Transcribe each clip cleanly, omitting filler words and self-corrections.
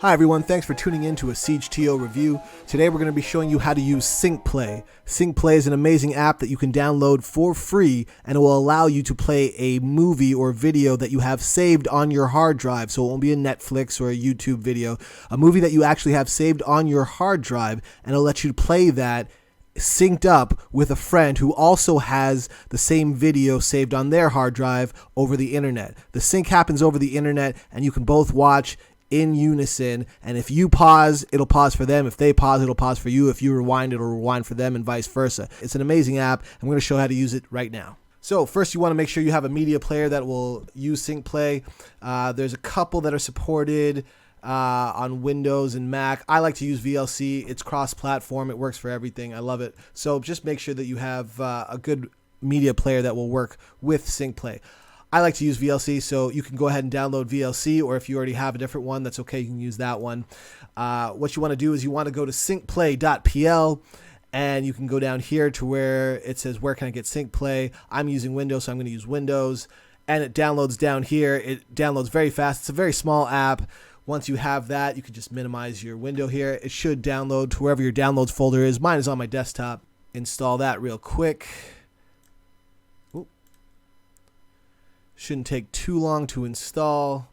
Hi everyone, thanks for tuning in to a SyncPlay review. Today we're going to be showing you how to use SyncPlay. SyncPlay is an amazing app that you can download for free, and it will allow you to play a movie or video that you have saved on your hard drive. So it won't be a Netflix or a YouTube video, a movie that you actually have saved on your hard drive, and it'll let you play that synced up with a friend who also has the same video saved on their hard drive over the internet. The sync happens over the internet, and you can both watch in unison, and if you pause, it'll pause for them. If they pause, it'll pause for you. If you rewind, it'll rewind for them, and vice versa. It's an amazing app. I'm going to show how to use it right now. So first, you want to make sure you have a media player that will use SyncPlay. There's a couple that are supported on Windows and Mac. I like to use VLC. It's cross-platform. It works for everything. I love it. So just make sure that you have a good media player that will work with SyncPlay. I like to use VLC, so you can go ahead and download VLC, or if you already have a different one, that's okay. You can use that one. What you want to do is you want to go to syncplay.pl, and you can go down here to where it says, where can I get SyncPlay? I'm using Windows, so I'm going to use Windows. And it downloads down here. It downloads very fast. It's a very small app. Once you have that, you can just minimize your window here. It should download to wherever your downloads folder is. Mine is on my desktop. Install that real quick. Shouldn't take too long to install.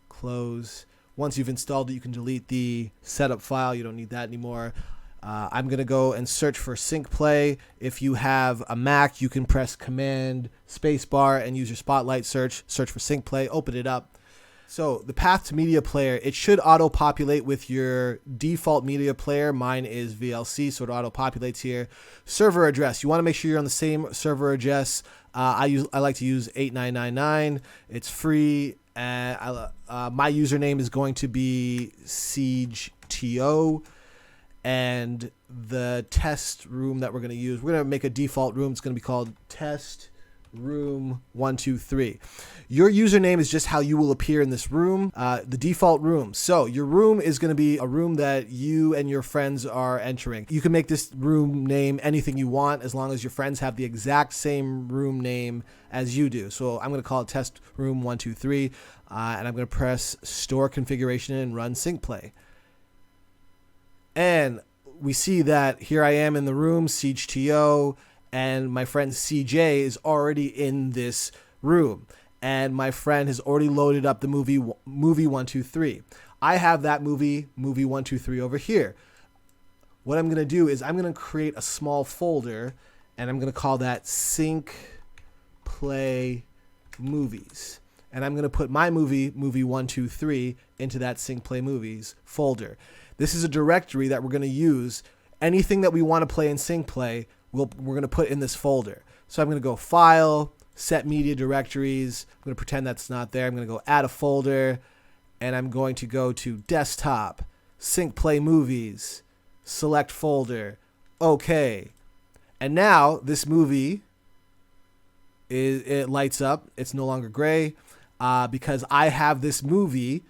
Close. Once you've installed it, you can delete the setup file. You don't need that anymore. I'm going to go and search for SyncPlay. If you have a Mac, you can press Command Spacebar and use your Spotlight search. Search for SyncPlay. Open it up. So the path to media player, it should auto-populate with your default media player. Mine is VLC, so it auto-populates here. Server address. You want to make sure you're on the same server address. I like to use 8999. It's free. And my username is going to be SiegeTO. And the test room that we're going to use, we're going to make a default room. It's going to be called Test Room 123. Your username is just how you will appear in this room, the default room. So your room is going to be a room that you and your friends are entering. You can make this room name anything you want as long as your friends have the exact same room name as you do. So I'm going to call it Test Room 123, and I'm going to press Store Configuration and run SyncPlay. And we see that here I am in the room, SiegeTO, and my friend CJ is already in this room. And my friend has already loaded up the movie 123. I have that movie 123 over here. What I'm going to do is I'm going to create a small folder, and I'm going to call that SyncPlay Movies. And I'm going to put my movie 123 into that SyncPlay Movies folder. This is a directory that we're going to use. Anything that we want to play in SyncPlay, we're going to put in this folder. So I'm going to go File, Set Media Directories. I'm going to pretend that's not there. I'm going to go Add a Folder, and I'm going to go to Desktop, SyncPlay Movies, Select Folder, OK. And now this movie, it lights up. It's no longer gray because I have this movie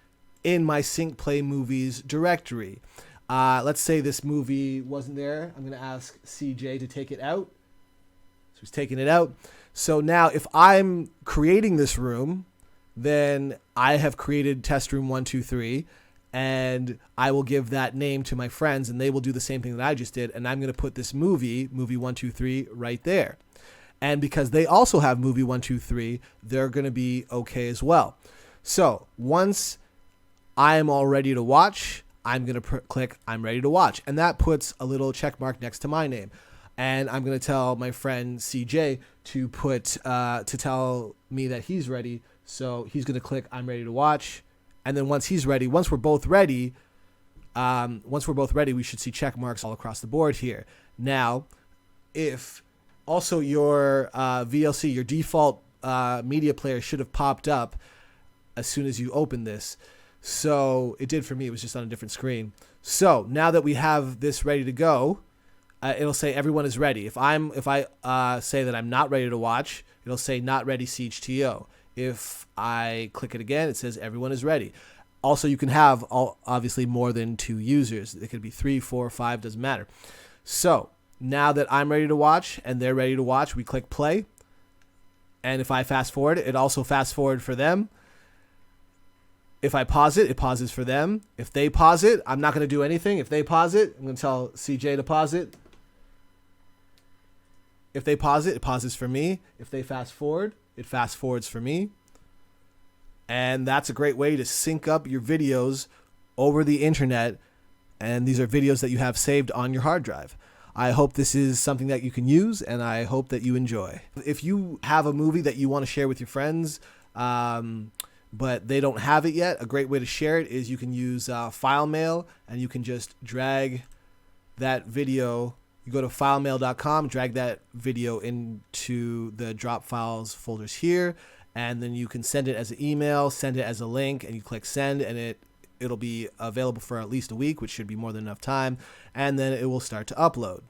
in my SyncPlay Movies directory. Let's say this movie wasn't there. I'm going to ask CJ to take it out. So he's taking it out. So now if I'm creating this room, then I have created Test Room 123, and I will give that name to my friends, and they will do the same thing that I just did, and I'm going to put this movie 123, right there. And because they also have movie 123, they're going to be okay as well. So once I am all ready to watch, I'm going to click I'm ready to watch, and that puts a little check mark next to my name. And I'm going to tell my friend CJ to tell me that he's ready. So he's going to click I'm ready to watch, and then once we're both ready, we should see check marks all across the board here. Now, if also your VLC, your default media player should have popped up as soon as you open this. So it did for me. It was just on a different screen. So now that we have this ready to go, it'll say everyone is ready. If I say that I'm not ready to watch, it'll say not ready SiegeTO. If I click it again, it says everyone is ready. Also, you can have obviously more than 2 users. It could be 3, 4, 5, doesn't matter. So now that I'm ready to watch and they're ready to watch, we click play. And if I fast forward, it also fast forward for them. If I pause it, it pauses for them. If they pause it, I'm not going to do anything. If they pause it, I'm going to tell CJ to pause it. If they pause it, it pauses for me. If they fast forward, it fast forwards for me. And that's a great way to sync up your videos over the internet. And these are videos that you have saved on your hard drive. I hope this is something that you can use, and I hope that you enjoy. If you have a movie that you want to share with your friends, but they don't have it yet, a great way to share it is you can use FileMail, and you can just drag that video. You go to filemail.com, drag that video into the drop files folders here, and then you can send it as an email, send it as a link, and you click send, and it'll be available for at least a week, which should be more than enough time, and then it will start to upload.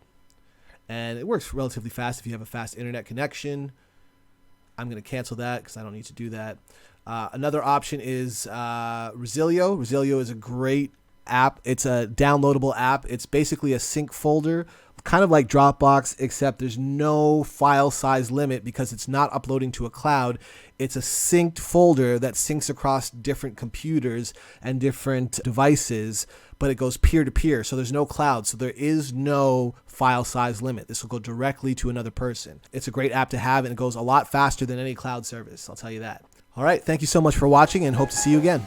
And it works relatively fast if you have a fast internet connection. I'm going to cancel that because I don't need to do that. Another option is Resilio. Resilio is a great app. It's a downloadable app. It's basically a sync folder, kind of like Dropbox, except there's no file size limit because it's not uploading to a cloud. It's a synced folder that syncs across different computers and different devices, but it goes peer-to-peer, so there's no cloud, so there is no file size limit. This will go directly to another person. It's a great app to have, and it goes a lot faster than any cloud service, I'll tell you that. All right, thank you so much for watching, and hope to see you again.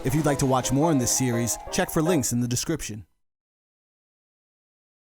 If you'd like to watch more in this series, check for links in the description.